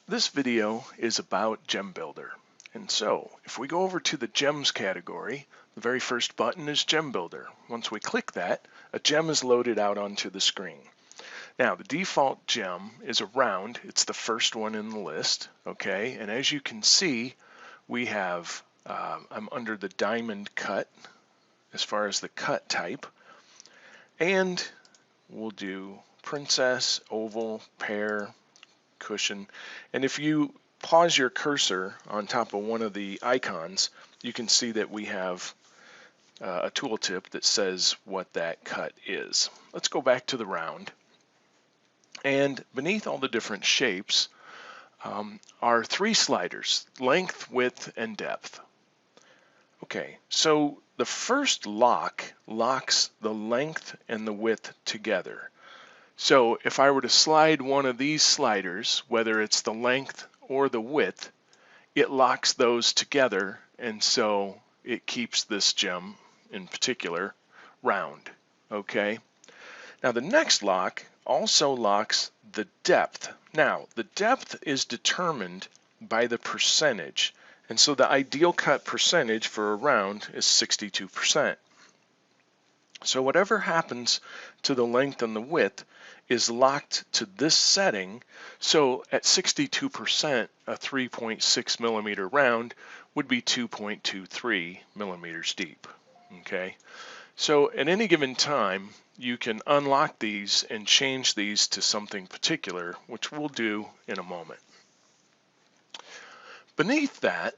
This video is about Gem Builder. And so, if we go over to the Gems category, the very first button is Gem Builder. Once we click that, a gem is loaded out onto the screen. Now, the default gem is a round. It's the first one in the list, okay? And as you can see, we have, I'm under the diamond cut as far as the cut type. And we'll do princess, oval, pear, cushion. And if you pause your cursor on top of one of the icons, you can see that we have a tooltip that says what that cut is. Let's go back to the round. And beneath all the different shapes are three sliders: length, width, and depth. Okay, so the first lock locks the length and the width together. So if I were to slide one of these sliders, whether it's the length or the width, it locks those together, and so it keeps this gem in particular round. Okay. Now the next lock also locks the depth. Now the depth is determined by the percentage, and so the ideal cut percentage for a round is 62%. So whatever happens to the length and the width is locked to this setting. So at 62%, a 3.6 millimeter round would be 2.23 millimeters deep. Okay. So at any given time, you can unlock these and change these to something particular, which we'll do in a moment. Beneath that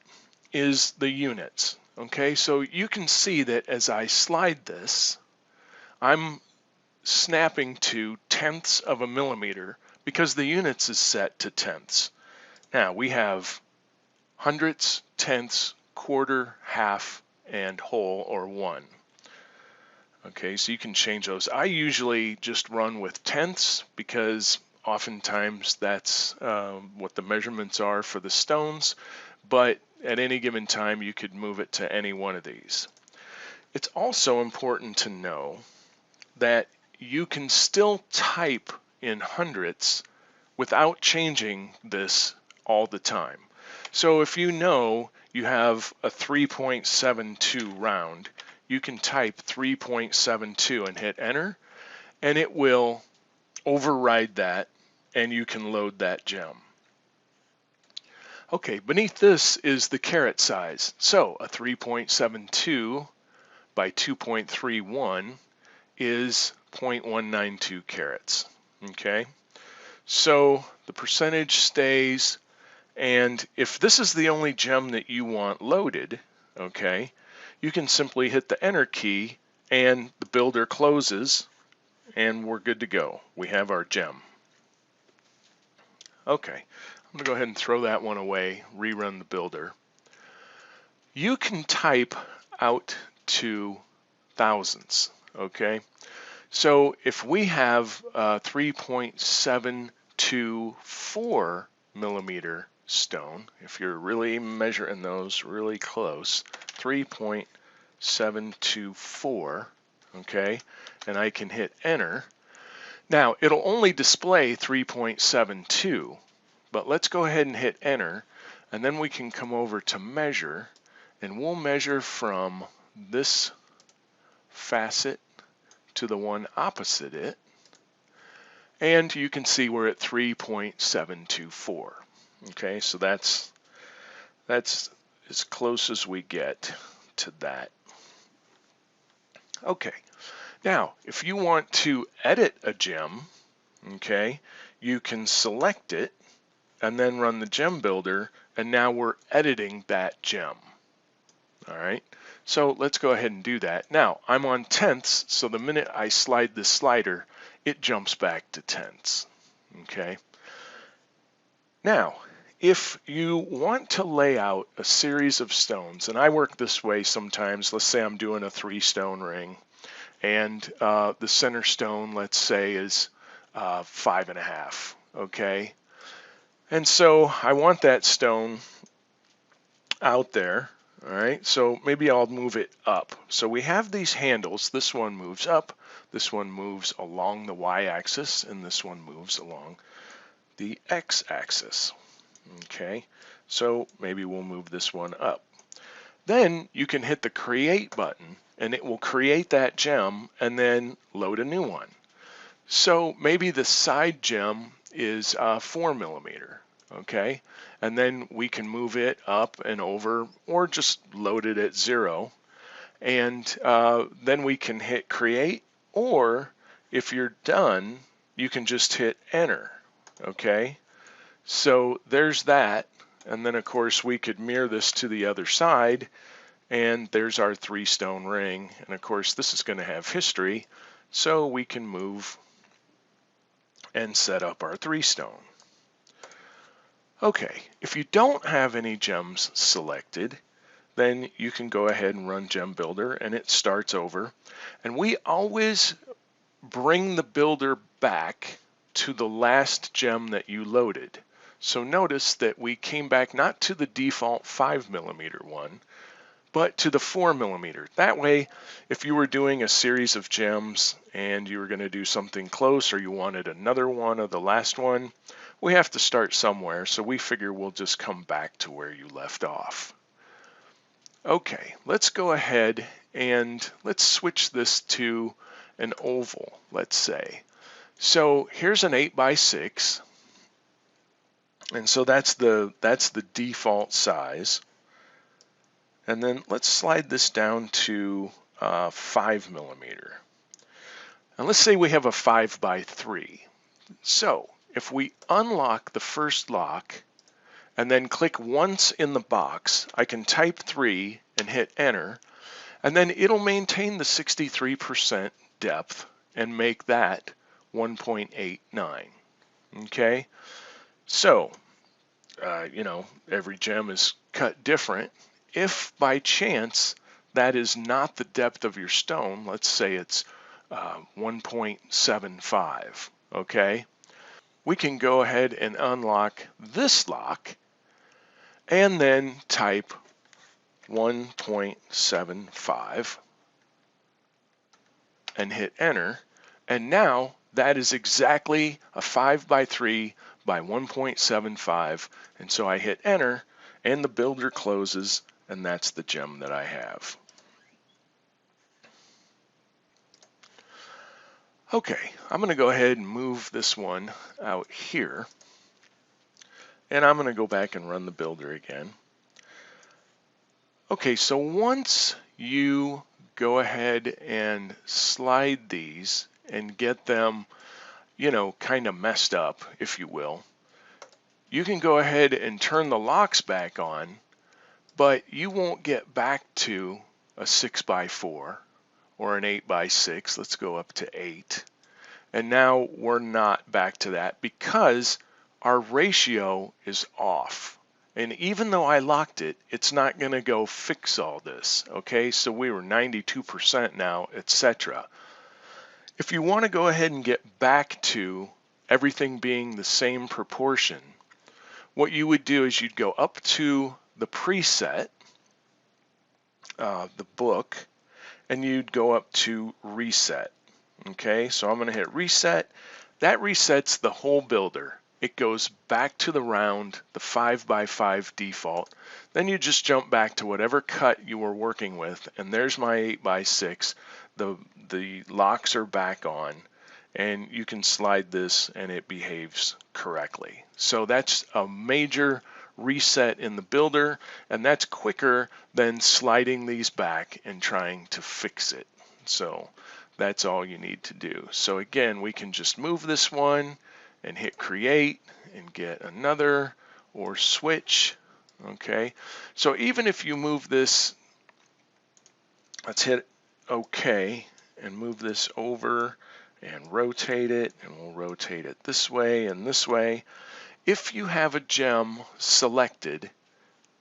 is the units. Okay, so you can see that as I slide this, I'm snapping to tenths of a millimeter because the units is set to tenths. Now we have hundredths, tenths, quarter, half, and whole or one. Okay, so you can change those. I usually just run with tenths because oftentimes that's what the measurements are for the stones, but at any given time you could move it to any one of these. It's also important to know that you can still type in hundredths without changing this all the time. So if you know you have a 3.72 round, you can type 3.72 and hit enter, and it will override that, and you can load that gem. Okay, beneath this is the carat size. So a 3.72 by 2.31 is 0.192 carats. Okay, so the percentage stays, and if this is the only gem that you want loaded, okay, you can simply hit the enter key and the builder closes and we're good to go. We have our gem. Okay, I'm gonna go ahead and throw that one away, rerun the builder. You can type out to thousands, okay? So if we have 3.724 millimeter stone, if you're really measuring those really close, 3.724, okay, and I can hit enter. Now it'll only display 3.72, but let's go ahead and hit enter, and then we can come over to measure, and we'll measure from this facet to the one opposite it, and you can see we're at 3.724. Okay, so that's as close as we get to that. Okay, now if you want to edit a gem, okay, you can select it and then run the gem builder, and now we're editing that gem. All right, so let's go ahead and do that. Now I'm on tenths, so the minute I slide this slider, it jumps back to tenths. Okay. Now, if you want to lay out a series of stones, and I work this way sometimes, let's say I'm doing a 3-stone ring, and the center stone, let's say, is 5.5. Okay. And so I want that stone out there. All right, so maybe I'll move it up. So we have these handles. This one moves up, this one moves along the y-axis, and this one moves along the x-axis. Okay, so maybe we'll move this one up. Then you can hit the create button and it will create that gem and then load a new one. So maybe the side gem is 4 millimeter, okay? And then we can move it up and over or just load it at 0. And then we can hit create, or if you're done, you can just hit enter, okay? So there's that. And then of course we could mirror this to the other side, and there's our 3-stone ring. And of course this is going to have history, so we can move and set up our 3-stone. Okay, if you don't have any gems selected, then you can go ahead and run Gem Builder and it starts over. And we always bring the builder back to the last gem that you loaded. So notice that we came back not to the default 5 millimeter one, but to the 4 millimeter. That way, if you were doing a series of gems and you were going to do something close or you wanted another one of the last one, we have to start somewhere, so we figure we'll just come back to where you left off. Okay, let's go ahead and let's switch this to an oval, let's say. So here's an 8x6, and so that's the default size. And then let's slide this down to 5 millimeter. And let's say we have a 5x3. So if we unlock the first lock and then click once in the box, I can type 3 and hit enter, and then it'll maintain the 63% depth and make that 1.89. Okay, so you know, every gem is cut different. If by chance that is not the depth of your stone, let's say it's 1.75, okay, we can go ahead and unlock this lock and then type 1.75 and hit enter, and now that is exactly a 5x3 by 1.75, and so I hit enter and the builder closes, and that's the gem that I have. Okay, I'm going to go ahead and move this one out here, and I'm going to go back and run the builder again. Okay, so once you go ahead and slide these and get them, you know, kind of messed up, if you will, you can go ahead and turn the locks back on, but you won't get back to a 6x4 or an 8x6. Let's go up to 8. And now we're not back to that because our ratio is off. And even though I locked it, it's not going to go fix all this. Okay, so we were 92% now, etc. If you want to go ahead and get back to everything being the same proportion, what you would do is you'd go up to the preset, the book, and you'd go up to reset. Okay, so I'm going to hit reset. That resets the whole builder. It goes back to the round, the 5x5 default. Then you just jump back to whatever cut you were working with, and there's my 8x6. The locks are back on, and you can slide this and it behaves correctly. So that's a major reset in the builder, and that's quicker than sliding these back and trying to fix it. So that's all you need to do. So again, we can just move this one and hit create and get another, or switch. Okay, so even if you move this, let's hit OK and move this over and rotate it, and we'll rotate it this way and this way. If you have a gem selected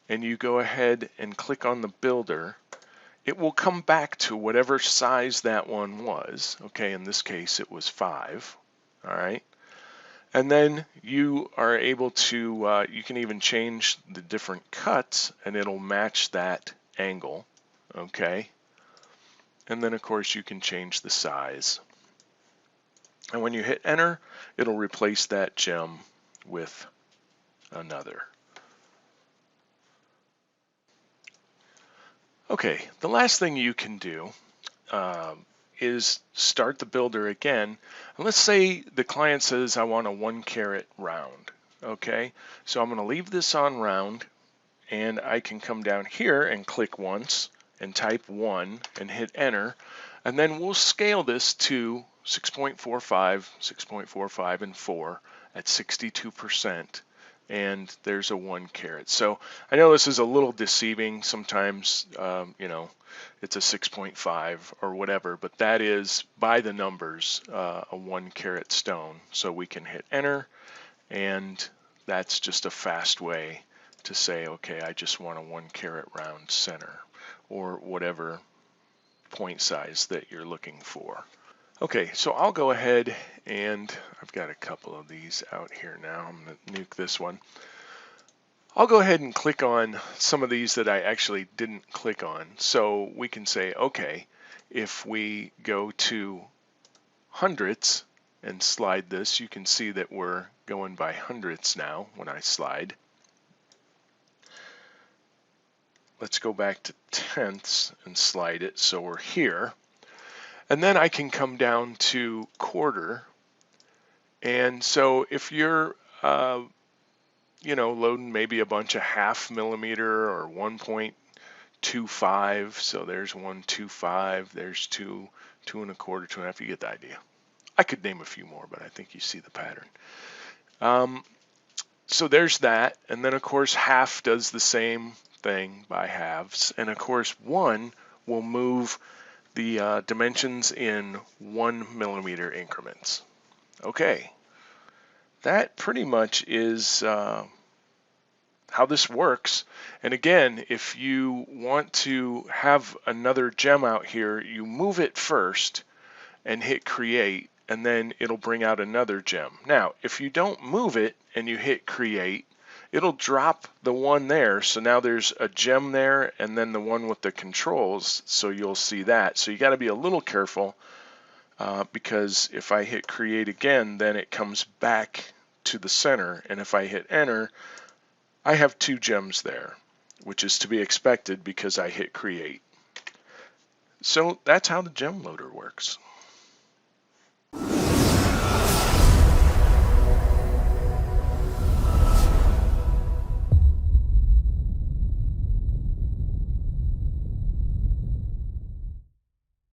and you go ahead and click on the builder, it will come back to whatever size that one was. Okay, in this case it was 5. All right, and then you are able to you can even change the different cuts and it'll match that angle. Okay, and then of course you can change the size, and when you hit enter, it'll replace that gem with another. Okay, the last thing you can do is start the builder again. And let's say the client says, I want a 1 carat round. Okay, so I'm going to leave this on round, and I can come down here and click once and type 1 and hit enter. And then we'll scale this to 6.45, 6.45, and 4 at 62%. And there's a 1 carat. So I know this is a little deceiving sometimes, it's a 6.5 or whatever, but that is by the numbers a 1 carat stone. So we can hit enter, and that's just a fast way to say, okay, I just want a 1 carat round center, or whatever point size that you're looking for. Okay, so I'll go ahead, and I've got a couple of these out here now. I'm going to nuke this one. I'll go ahead and click on some of these that I actually didn't click on. So we can say, okay, if we go to hundredths and slide this, you can see that we're going by hundredths now when I slide. Let's go back to tenths and slide it so we're here. And then I can come down to quarter. And so if you're, loading maybe a bunch of 0.5 millimeter or 1.25, so there's 1.25, there's 2, 2 1/4, 2 1/2, you get the idea. I could name a few more, but I think you see the pattern. So there's that. And then of course half does the same thing by halves. And of course 1 will move the dimensions in 1 millimeter increments. Okay, that pretty much is how this works. And again, if you want to have another gem out here, you move it first and hit create, and then it'll bring out another gem. Now, if you don't move it and you hit create, it'll drop the one there. So now there's a gem there and then the one with the controls. So you'll see that. So you got to be a little careful because if I hit create again, then it comes back to the center. And if I hit enter, I have 2 gems there, which is to be expected because I hit create. So that's how the gem loader works.